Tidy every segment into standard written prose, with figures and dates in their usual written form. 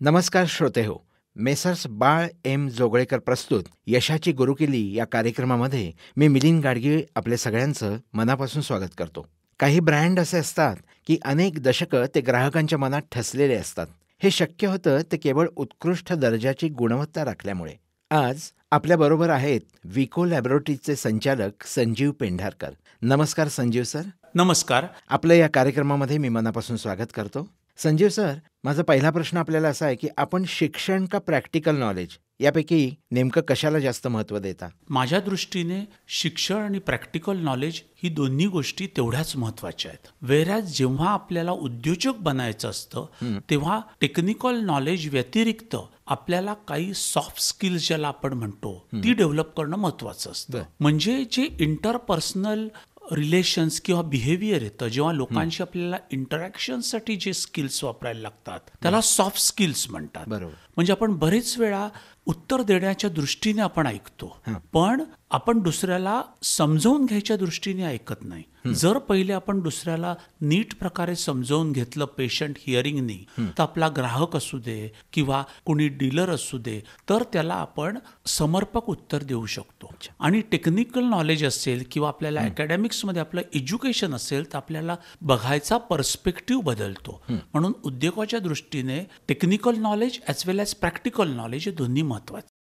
नमस्कार श्रोतेहो, मेसर्स बाळ एम जोगळेकर प्रस्तुत यशाची गुरुकिल्ली या कार्यक्रमामध्ये मी मिलिंद गाडगे आपले सगळ्यांचं मनापासून स्वागत करतो. काही ब्रँड असे असतात की अनेक दशकं ते ग्राहकांच्या मनात ठसलेले असतात. हे शक्य होतं ते केवळ उत्कृष्ट दर्जाची गुणवत्ता राखल्यामुळे. आज आपल्याबरोबर आहेत विको लॅबोरेटरीचे संचालक संजीव पेंढारकर. नमस्कार संजीव सर. नमस्कार. आपलं या कार्यक्रमामध्ये मी मनापासून स्वागत करतो. संजीव सर, माझा पहिला प्रश्न आपल्याला असा आहे की आपण शिक्षण का प्रॅक्टिकल नॉलेज यापैकी नेमकं कशाला जास्त महत्त्व देता? माझ्या दृष्टीने शिक्षण आणि प्रॅक्टिकल नॉलेज ही दोन्ही गोष्टी तेवढ्याच महत्त्वाच्या आहेत. वेरॅज जेव्हा आपल्याला उद्योजक बनायचं असतं तेव्हा टेक्निकल नॉलेज व्यतिरिक्त आपल्याला काही सॉफ्ट स्किल्स ज्याला आपण म्हणतो ती डेव्हलप करणं महत्त्वाचं असतं. म्हणजे जे इंटरपर्सनल रिलेशन्स किंवा बिहेवियर येतं, जेव्हा लोकांशी आपल्याला इंटरॅक्शनसाठी जे स्किल्स वापरायला लागतात त्याला सॉफ्ट स्किल्स म्हणतात. बरोबर. म्हणजे आपण बरेच वेळा उत्तर देण्याच्या दृष्टीने आपण ऐकतो, पण आपण दुसऱ्याला समजावून घ्यायच्या दृष्टीने ऐकत नाही. जर पहिले आपण दुसऱ्याला नीट प्रकारे समजावून घेतलं पेशंट हिअरिंगनी, तर आपला ग्राहक असू दे किंवा कोणी डीलर असू दे, तर त्याला आपण समर्पक उत्तर देऊ शकतो. आणि टेक्निकल नॉलेज असेल किंवा आपल्याला अकॅडमिक्समध्ये आपलं एज्युकेशन असेल तर आपल्याला बघायचा पर्स्पेक्टिव्ह बदलतो. म्हणून उद्योगाच्या दृष्टीने टेक्निकल नॉलेज ॲज वेल ॲज प्रॅक्टिकल नॉलेज हे दोन्ही महत्त्वाचे.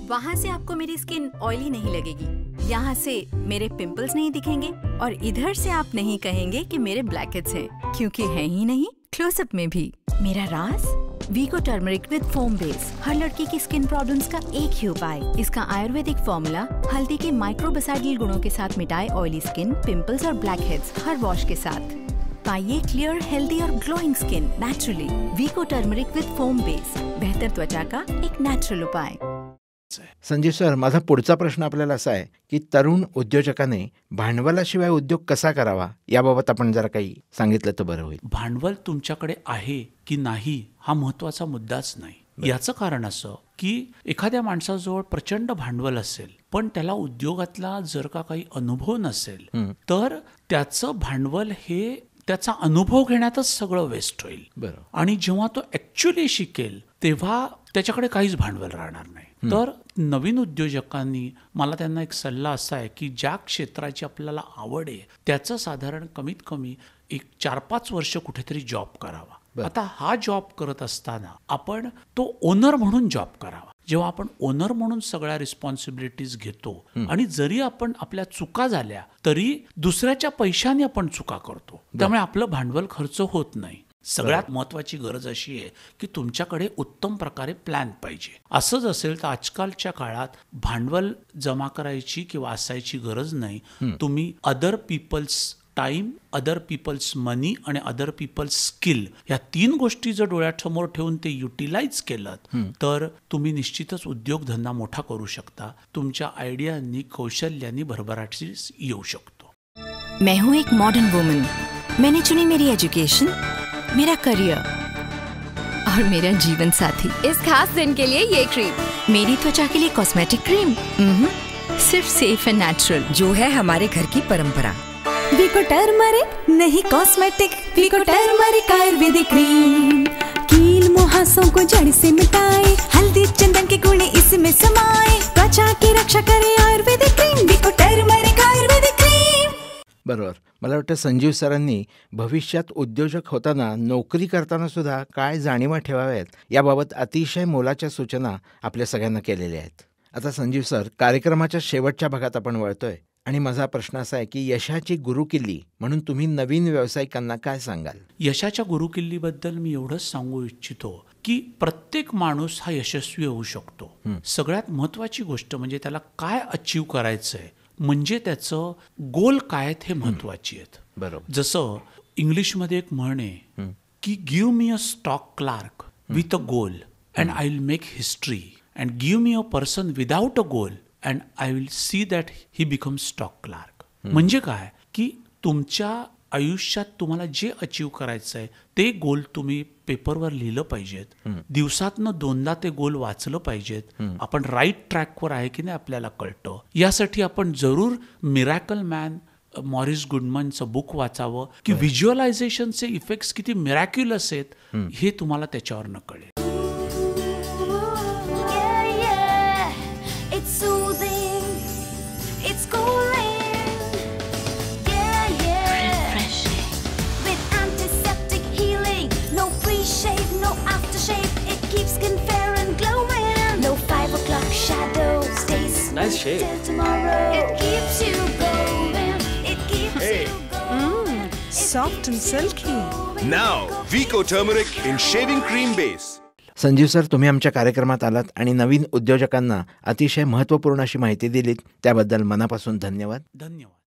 वहाँ से आपको मेरी स्किन ऑयली नहीं लगेगी, यहाँ से मेरे पिंपल्स नहीं दिखेंगे और इधर से आप नहीं कहेंगे कि मेरे ब्लैकहेड्स हैं, क्योंकि हैं ही नहीं. क्लोजअप में भी मेरा राज वीको टर्मरिक विद फोम बेस, हर लड़की की स्किन प्रॉब्लम्स का एक ही उपाय. इसका आयुर्वेदिक फॉर्मूला हल्दी के माइक्रोबेसाइडल गुणों के साथ मिटाए ऑयली स्किन, पिंपल्स और ब्लैकहेड्स हर वॉश के साथ. पाइए क्लियर, हेल्दी और ग्लोइंग स्किन नेचुरली. वीको टर्मरिक विद फोम बेस, बेहतर त्वचा का एक नेचुरल उपाय. संजीव सर, माझा पुढचा प्रश्न आपल्याला असा आहे की तरुण उद्योजकाने भांडवलाशिवाय उद्योग कसा करावा याबाबत आपण जरा काही सांगितलं तर बरं होईल. भांडवल तुमच्याकडे आहे की नाही हा महत्त्वाचा मुद्दाच नाही. याचं कारण असं की एखाद्या माणसाजवळ प्रचंड भांडवल असेल पण त्याला उद्योगातला जर का काही अनुभव नसेल तर त्याचं भांडवल हे त्याचा अनुभव घेण्यातच सगळं वेस्ट होईल. बरं. आणि जेव्हा तो ॲक्च्युली शिकेल तेव्हा त्याच्याकडे काहीच भांडवल राहणार नाही. तर नवीन उद्योजकांनी मला त्यांना एक सल्ला असा आहे की ज्या क्षेत्राची आपल्याला आवड आहे त्याचं साधारण कमीत कमी एक 4-5 वर्ष कुठेतरी जॉब करावा. आता हा जॉब करत असताना आपण तो ओनर म्हणून जॉब करावा. जेव्हा आपण ओनर म्हणून सगळ्या रिस्पॉन्सिबिलिटीज घेतो आणि जरी आपण आपल्या चुका झाल्या तरी दुसऱ्याच्या पैशाने आपण चुका करतो, त्यामुळे आपलं भांडवल खर्च होत नाही. सगळ्यात महत्त्वाची गरज अशी आहे की तुमच्याकडे उत्तम प्रकारे प्लॅन पाहिजे. असंच असेल तर आजकालच्या काळात भांडवल जमा करायची किंवा असायची गरज नाही. तुम्ही other people's time, other people's money आणि अदर पीपल्स स्किल या 3 गोष्टी जर डोळ्यासमोर ठेवून ते युटिलाइज केलं तर तुम्ही निश्चितच उद्योगधंदा मोठा करू शकता. तुमच्या आयडियांनी, कौशल्यांनी भरभराटी येऊ शकतो. मैं हूँ एक मॉडर्न वुमन. मैंने चुनी मेरी एजुकेशन, मेरा करियर और मेरा जीवन साथी. इस खास दिन के लिए ये क्रीम मेरी त्वचा के लिए कॉस्मेटिक क्रीम, सिर्फ सेफ एंड नेचुरल, जो है हमारे घर की परंपरा. वीको टर्मरिक नहीं कॉस्मेटिक, वीको टर्मरिक आयुर्वेदिक क्रीम कील मुहासों को जड़ से मिटाए, हल्दी चंदन के गुण इसमें समाए, त्वचा की रक्षा करे आयुर्वेदिक क्रीम, वीको टर्मरिक आयुर्वेदिक क्रीम. बरोबर. मला वाटतं संजीव सरांनी भविष्यात उद्योजक होताना, नोकरी करताना सुद्धा काय जाणीवा ठेवाव्यात याबाबत अतिशय मोलाच्या सूचना आपल्या सगळ्यांना केलेल्या आहेत. आता संजीव सर, कार्यक्रमाच्या शेवटच्या भागात आपण वळतोय आणि माझा प्रश्न असा आहे की यशाची गुरुकिल्ली म्हणून तुम्ही नवीन व्यावसायिकांना काय सांगाल? यशाच्या गुरुकिल्लीबद्दल मी एवढंच सांगू इच्छितो की प्रत्येक माणूस हा यशस्वी होऊ शकतो. सगळ्यात महत्त्वाची गोष्ट म्हणजे त्याला काय अचीव करायचं आहे, म्हणजे त्याचं गोल काय आहेत हे महत्त्वाची आहेत. बरोबर. जसं इंग्लिशमध्ये एक म्हण आहे की give me a stock clerk with a goal and I will make history, and give me a person without a goal and I will see that he become stock clerk. म्हणजे काय की तुमच्या आयुष्यात तुम्हाला जे अचीव करायचं आहे ते गोल तुम्ही पेपरवर लिहिलं पाहिजेत. दिवसातनं 2दा ते गोल वाचलं पाहिजेत. आपण राईट ट्रॅकवर आहे की नाही आपल्याला कळतं. यासाठी आपण जरूर मिरॅकल मॅन मॉरिस गुडमनचं बुक वाचावं की व्हिज्युअलायझेशनचे इफेक्ट्स किती मिरॅक्युलस आहेत हे तुम्हाला त्याच्यावरनं कळेल. shave. Soft and silky. Now, Vico Turmeric in shaving cream base. Sanjeev sir, तुम्ही आमच्या कार्यक्रमात आलात आणि नवीन उद्योजकांना अतिशय महत्त्वपूर्ण अशी माहिती दिलीत, त्याबद्दल मनापासून धन्यवाद. धन्यवाद.